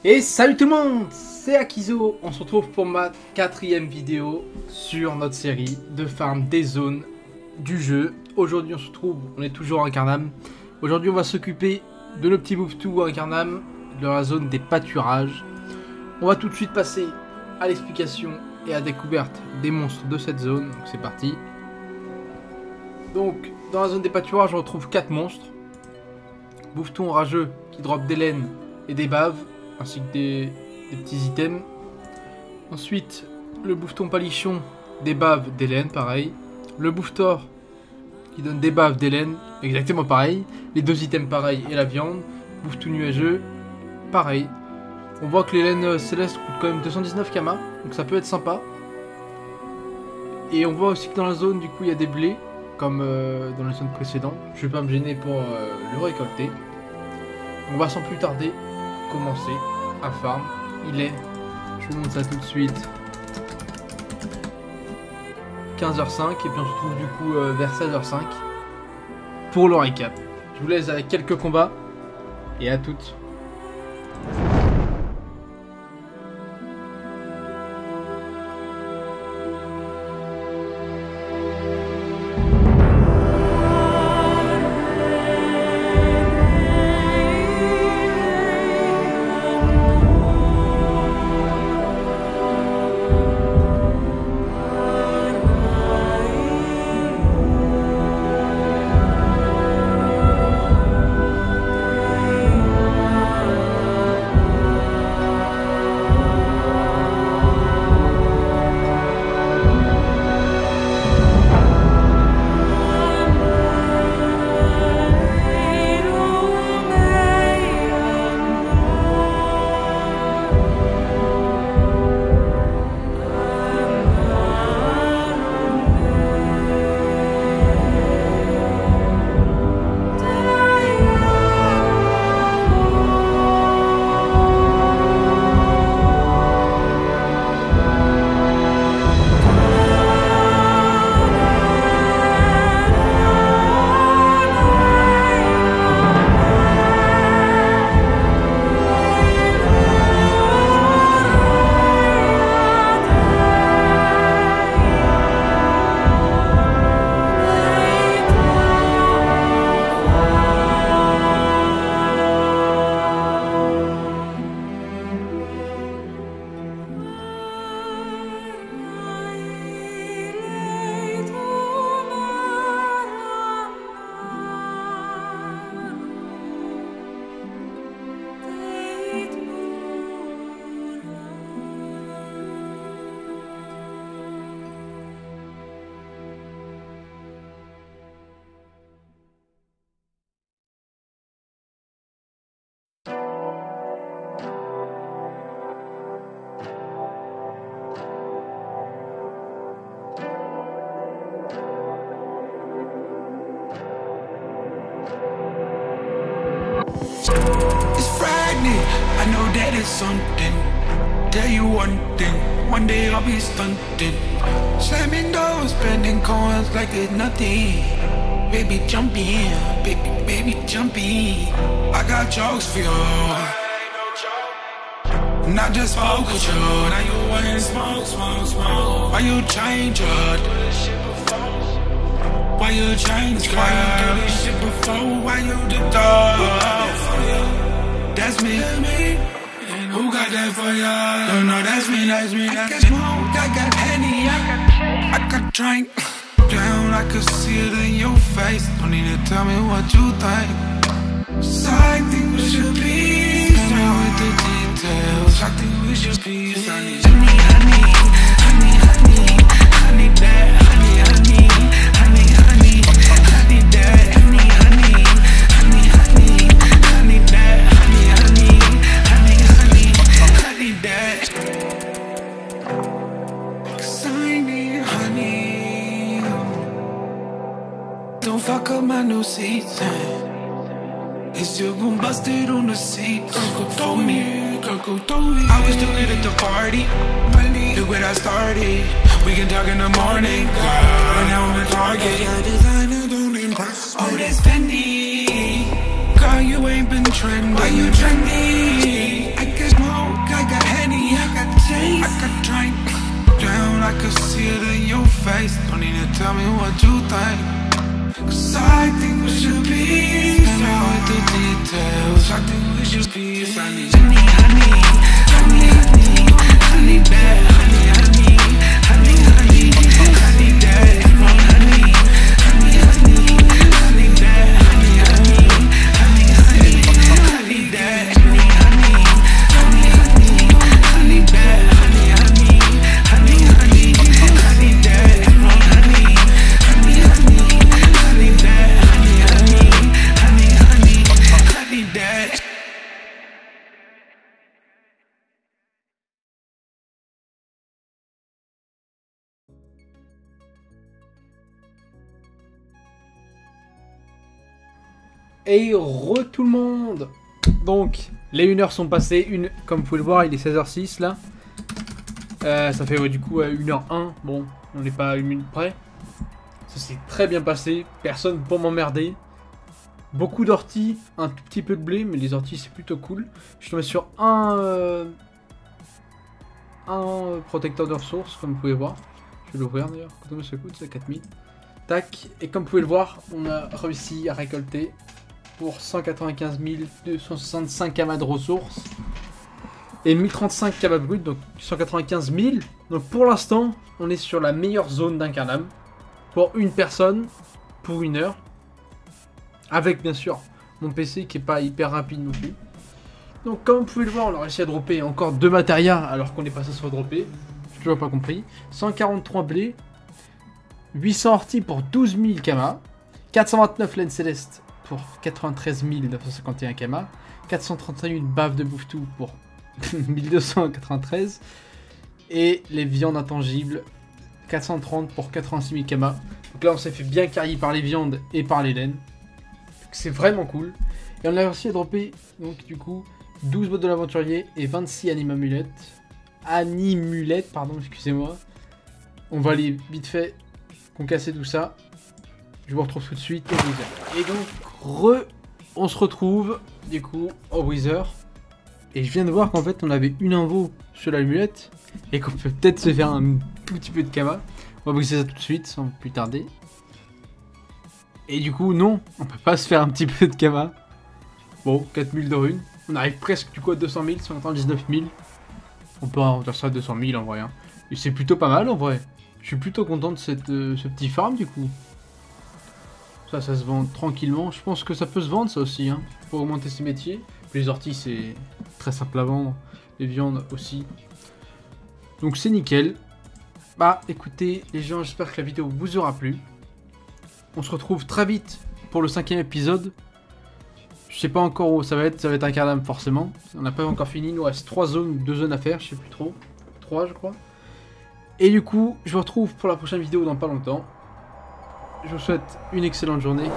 Et salut tout le monde, c'est Akizo. On se retrouve pour ma 4e vidéo sur notre série de farm des zones du jeu. Aujourd'hui on est toujours en Incarnam. Aujourd'hui on va s'occuper de nos petits Mouftou en Incarnam, de la zone des pâturages. On va tout de suite passer à l'explication et à la découverte des monstres de cette zone. Donc c'est parti. Donc dans la zone des pâturages on retrouve 4 monstres. Moufton rageux qui drop des laines et des baves, ainsi que des petits items. Ensuite, le Boufton palichon, des baves, des laines, pareil. Le Bouftor, qui donne des baves, des laines, exactement pareil. Les deux items pareil et la viande. Boufton nuageux, pareil. On voit que les laines célestes coûtent quand même 219 kama, donc ça peut être sympa. Et on voit aussi que dans la zone, du coup, il y a des blés, comme dans la zone précédente. Je vais pas me gêner pour le récolter. On va sans plus tarder commencer à farm. Il est, je vous montre ça tout de suite, 15h05 et puis on se retrouve du coup vers 16h05 pour le récap. Je vous laisse avec quelques combats et à toutes. It's frightening, I know that it's something. Tell you one thing, one day I'll be stunting. Slamming doors, spending coins like it's nothing. Baby jump in, baby jump in. I got jokes for you. Not just smoke with you. Now you want smoke. Why you change up? Why you change, girl? Why you do this shit before? Why you the dog? That's me. And who got that for ya? No, that's me. I got smoke, I got Henny, I got drink. Down, I could see it in your face. Don't need to tell me what you think. So I think we should be. Tell me with the details. I think we should be. Honey, that. Don't fuck up my new season. It's your gon' bust it on the seat. Go throw me. I was too late at the party. Look what I started. We can talk in the morning, girl. And now I'm a target. Your designer don't impress me. Oh, that's Fendi. Girl, you ain't been trending. Why you trendy? I guess more. face. Don't need to tell me what you think. Cause I think we should be. Tell me what the details. I think we should be. I need honey, honey, honey, honey, honey, bad, honey, honey, honey, honey, honey, dad, honey, honey, honey, honey, bad, honey, honey, honey, honey, honey, dad, honey, honey, honey, honey, honey, bad, honey, honey, honey, honey, honey, dad, honey, honey, honey, honey, dad, honey, honey, honey, honey, honey, dad. Et tout le monde. Donc, les 1 heure sont passées. Comme vous pouvez le voir, il est 16h06 là. Ça fait du coup 1h01. Bon, on n'est pas à 1 minute près. Ça s'est très bien passé. Personne pour m'emmerder. Beaucoup d'orties. Un tout petit peu de blé. Mais les orties, c'est plutôt cool. Je suis tombé sur un protecteur de ressources, comme vous pouvez voir. Je vais l'ouvrir d'ailleurs. Combien ça coûte? C'est 4000. Tac. Et comme vous pouvez le voir, on a réussi à récolter pour 195 265 kamas de ressources et 1035 kamas brut, donc 195 000. Donc pour l'instant, on est sur la meilleure zone d'Incarnam pour une personne, pour 1 heure, avec bien sûr mon PC qui est pas hyper rapide non plus. Donc comme vous pouvez le voir, on a réussi à dropper encore 2 matérias alors qu'on est passé sur dropper. J'ai toujours pas compris. 143 blés, 800 orties pour 12 000 kamas, 429 laines célestes pour 93 951 kamas, 431 baves de bouffe-tout pour 1293, et les viandes intangibles 430 pour 86 000 kamas. Donc là on s'est fait bien carry par les viandes et par les laines. C'est vraiment cool. Et on a réussi à dropper donc du coup 12 bottes de l'aventurier et 26 animulettes, pardon, excusez-moi. On va aller vite fait concasser tout ça. Je vous retrouve tout de suite au Wither. Et donc, on se retrouve, du coup, au Wither. Et je viens de voir qu'en fait, on avait une invo sur l'amulette. Et qu'on peut peut-être se faire un tout petit peu de kamas. On va briser ça tout de suite, sans plus tarder. Et du coup, non, on peut pas se faire un petit peu de kamas. Bon, 4000 de runes. On arrive presque, du coup, à 200 000, 199 000. On peut en faire ça à 200 000, en vrai. Hein. Et c'est plutôt pas mal, en vrai. Je suis plutôt content de ce petit farm, du coup. Ça se vend tranquillement. Je pense que ça peut se vendre ça aussi, hein, pour augmenter ses métiers. Les orties, c'est très simple à vendre. Les viandes aussi. Donc c'est nickel. Bah écoutez les gens, j'espère que la vidéo vous aura plu. On se retrouve très vite pour le 5e épisode. Je sais pas encore où ça va être un Incarnam forcément. On n'a pas encore fini, il nous reste 3 zones, 2 zones à faire, je sais plus trop. 3 je crois. Et du coup, je vous retrouve pour la prochaine vidéo dans pas longtemps. Je vous souhaite une excellente journée.